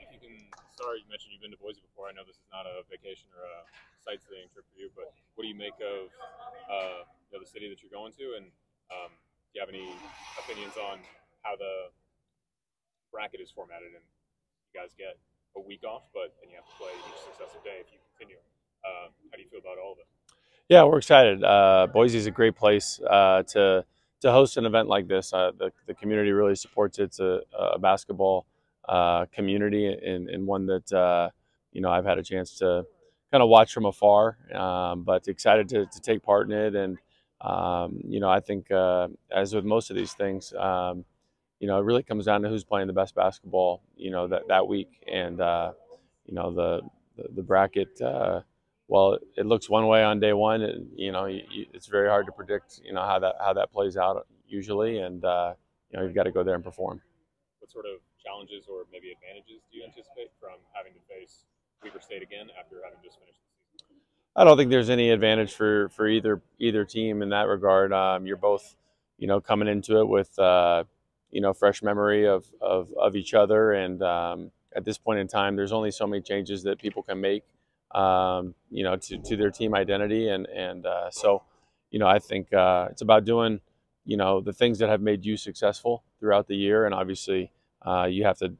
If you can start, you mentioned you've been to Boise before. I know this is not a vacation or a sightseeing trip for you, but what do you make of the city that you're going to? And do you have any opinions on how the bracket is formatted? And you guys get a week off, but then you have to play each successive day if you continue. How do you feel about all of it? Yeah, we're excited. Boise is a great place to host an event like this. The community really supports it. It's a basketball community and one that I've had a chance to kind of watch from afar, but excited to take part in it. And I think as with most of these things, it really comes down to who's playing the best basketball, that week. And the bracket. Well, it looks one way on day one. It's very hard to predict, how that plays out usually, and you've got to go there and perform. What sort of challenges or maybe advantages do you anticipate from having to face Weber State again after having just finished the season? I don't think there's any advantage for either team in that regard. You're both, coming into it with fresh memory of each other, and at this point in time, there's only so many changes that people can make, to their team identity, and so, I think it's about doing, the things that have made you successful throughout the year, and obviously, you have to,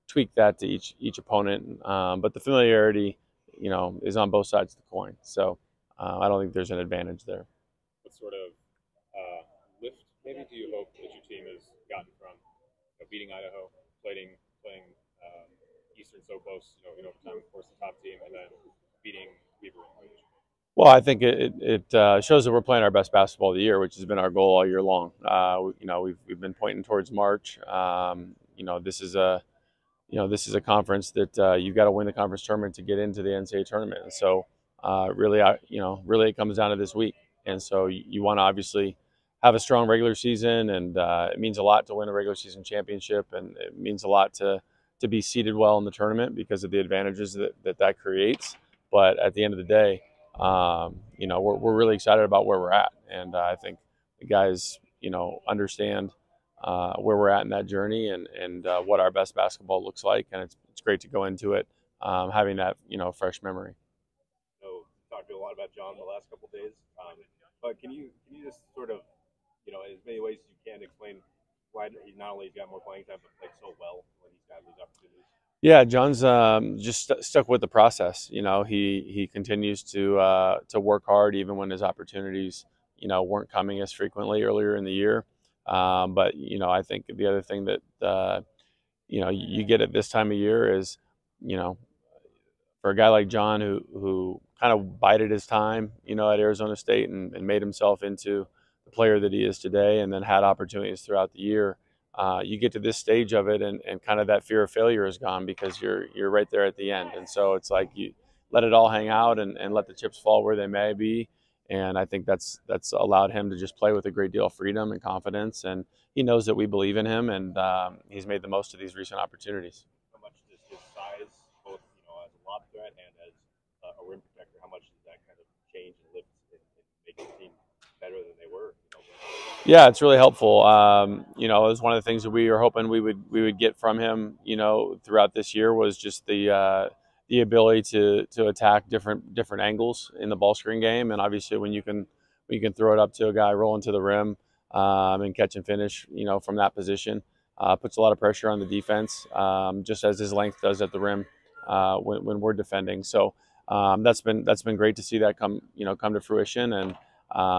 tweak that to each opponent, but the familiarity, is on both sides of the coin. So I don't think there's an advantage there. What sort of lift maybe do you hope that your team has gotten from beating Idaho, playing Eastern so close, in overtime, of course, the top team, and then beating Weber? Well, I think it shows that we're playing our best basketball of the year, which has been our goal all year long. We've been pointing towards March. This is a conference that you've got to win the conference tournament to get into the NCAA tournament. And so really it comes down to this week. And so you want to obviously have a strong regular season, and it means a lot to win a regular season championship, and it means a lot to be seated well in the tournament because of the advantages that creates. But at the end of the day, we're really excited about where we're at, and I think the guys, understand where we're at in that journey, and what our best basketball looks like, and it's great to go into it having that fresh memory. So talked a lot about John the last couple of days, but can you just sort of in as many ways as you can explain why he not only got more playing time but played so well when he's got these opportunities? Yeah, John's just stuck with the process. He continues to work hard even when his opportunities weren't coming as frequently earlier in the year. But I think the other thing that you get at this time of year is, for a guy like John who kind of bided his time, at Arizona State, and made himself into the player that he is today, and then had opportunities throughout the year. You get to this stage of it, and kind of that fear of failure is gone because you're right there at the end, and so it's like you let it all hang out and let the chips fall where they may be. And I think that's allowed him to just play with a great deal of freedom and confidence. And he knows that we believe in him, and he's made the most of these recent opportunities. How much does his size, both as a lob threat and as a rim protector, how much does that kind of change and lift and make the team better than they were? Yeah, it's really helpful. It was one of the things that we were hoping we would get from him, throughout this year, was just the ability to attack different angles in the ball screen game. And obviously when you can throw it up to a guy rolling to the rim, and catch and finish, from that position, puts a lot of pressure on the defense, just as his length does at the rim, when we're defending. So that's been great to see that come to fruition. And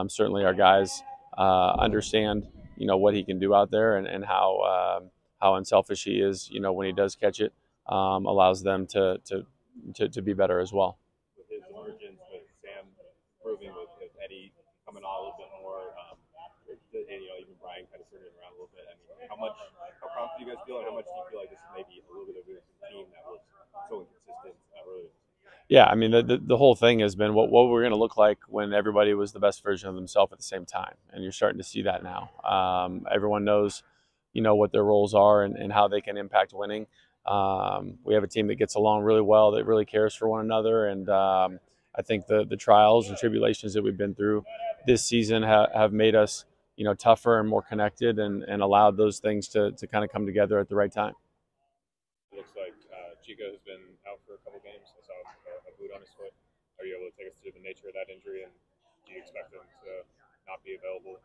certainly our guys understand what he can do out there, and how unselfish he is, when he does catch it, allows them to be better as well. With his emergence, with Sam improving, with Eddie coming on a little bit more, and even Brian kind of turning it around a little bit. I mean, how confident do you guys feel, and how much do you feel like this is maybe a little bit of a team that was so inconsistent earlier? Yeah, I mean, the whole thing has been what we're going to look like when everybody was the best version of themselves at the same time, and you're starting to see that now. Everyone knows, what their roles are, and how they can impact winning. We have a team that gets along really well, that really cares for one another, and I think the trials and tribulations that we've been through this season have made us, tougher and more connected, and allowed those things to kind of come together at the right time. It looks like Chica has been out for a couple games. I saw a boot on his foot. Are you able to take us through the nature of that injury, and do you expect him to not be available?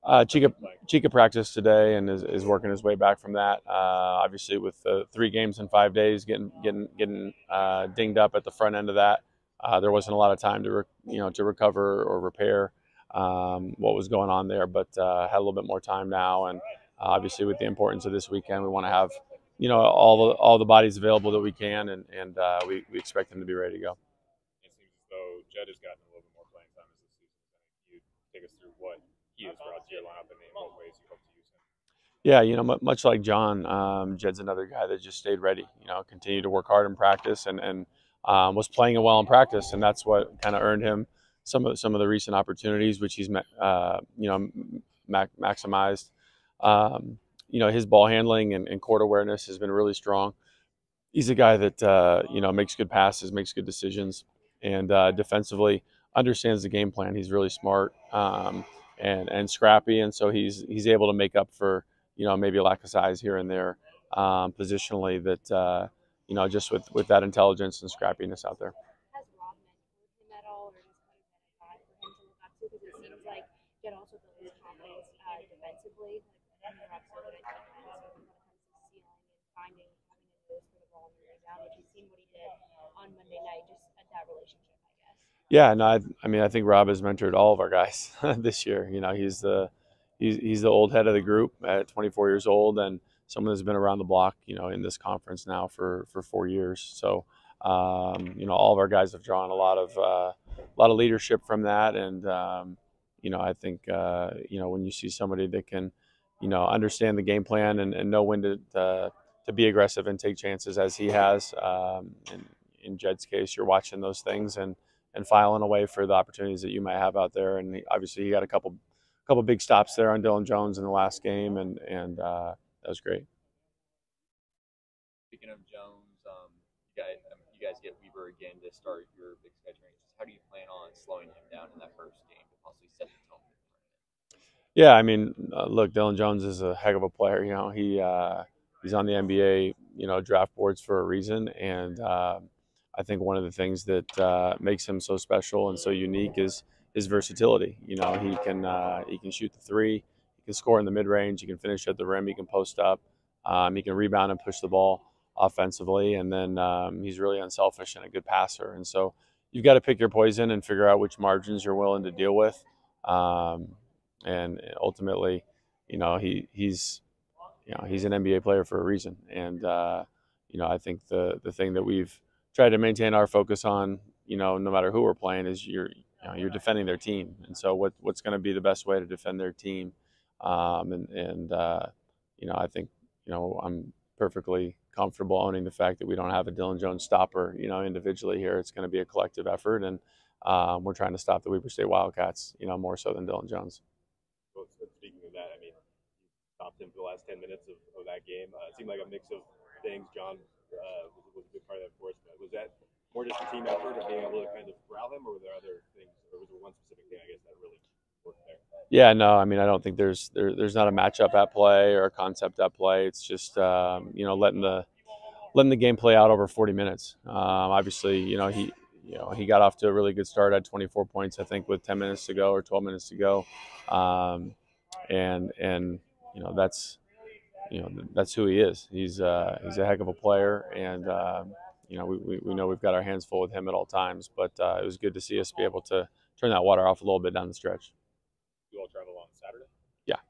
At least, Chica practiced today and is working his way back from that. Obviously, with 3 games in 5 days, getting dinged up at the front end of that, there wasn't a lot of time to recover or repair what was going on there. But had a little bit more time now, and obviously, with the importance of this weekend, we want to have all the bodies available that we can, and we expect them to be ready to go. It seems as though Jed has gotten a little bit more playing time as the season. Can you take us through what he has brought to your lineup and in what ways you hope to use him? Yeah, much like John, Jed's another guy that just stayed ready. Continued to work hard in practice and was playing it well in practice, and that's what kind of earned him some of the recent opportunities, which he's maximized. His ball handling and court awareness has been really strong. He's a guy that makes good passes, makes good decisions, and defensively understands the game plan. He's really smart and scrappy, and so he's able to make up for maybe a lack of size here and there positionally. That just with that intelligence and scrappiness out there. Has Rob mentored him at all, or just kind of been a guy for him to look up to? Because it seems like Jed also built his confidence defensively. Like Rob said, that I think when it comes to sealing and having a nose for the ball and moving down, which you've seen what he did on Monday night, just at that relationship, I guess. Yeah, no, I think Rob has mentored all of our guys this year. He's the old head of the group at 24 years old, and someone that's been around the block, in this conference now for 4 years. So, all of our guys have drawn a lot of leadership from that, and I think when you see somebody that can, understand the game plan and know when to be aggressive and take chances as he has. In Jed's case, you're watching those things and filing away for the opportunities that you might have out there. And obviously, he got a couple big stops there on Dylan Jones in the last game, and that was great. Speaking of Jones, you guys get Weaver again to start your Big Sky tournament. How do you plan on slowing him down in that first game to possibly set the tone for the tournament? Yeah, look, Dylan Jones is a heck of a player. He's on the NBA draft boards for a reason, and I think one of the things that makes him so special and so unique is his versatility. He can shoot the three, he can score in the mid range, he can finish at the rim, he can post up, he can rebound and push the ball offensively, and then he's really unselfish and a good passer. And so you've got to pick your poison and figure out which margins you're willing to deal with. And ultimately, he's an NBA player for a reason. And I think the thing that we've tried to maintain our focus on, no matter who we're playing, is you're defending their team. And so what's going to be the best way to defend their team? I think I'm perfectly comfortable owning the fact that we don't have a Dylan Jones stopper, individually here. It's going to be a collective effort, and we're trying to stop the Weber State Wildcats, more so than Dylan Jones. Well, speaking of that, you stopped him for the last 10 minutes of that game. It seemed like a mix of things. John was a big part of that for us. But was that more just a team effort of being able to kind of corral him, or were there other things, or was there one specific thing, I guess, that really worked there? Yeah, no, I don't think there's not a matchup at play or a concept at play. It's just letting the game play out over 40 minutes. Obviously, he got off to a really good start at 24 points, I think, with 10 minutes to go or 12 minutes to go, and that's who he is. He's a heck of a player, and we know we've got our hands full with him at all times. But it was good to see us be able to turn that water off a little bit down the stretch. You all travel on Saturday? Yeah.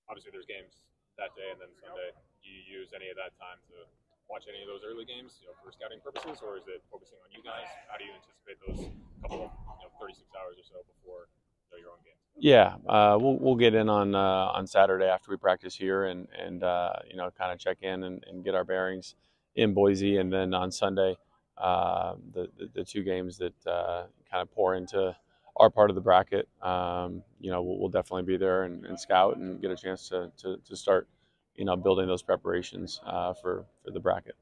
Obviously, there's games that day and then Sunday. Do you use any of that time to watch any of those early games, for scouting purposes, or is it focusing on you guys? How do you anticipate those couple, 36 hours or so before your own games? Yeah, we'll get in on Saturday after we practice here and kind of check in and get our bearings in Boise, and then on Sunday, the 2 games that kind of pour into our part of the bracket, we'll definitely be there and scout and get a chance to start, building those preparations for the bracket.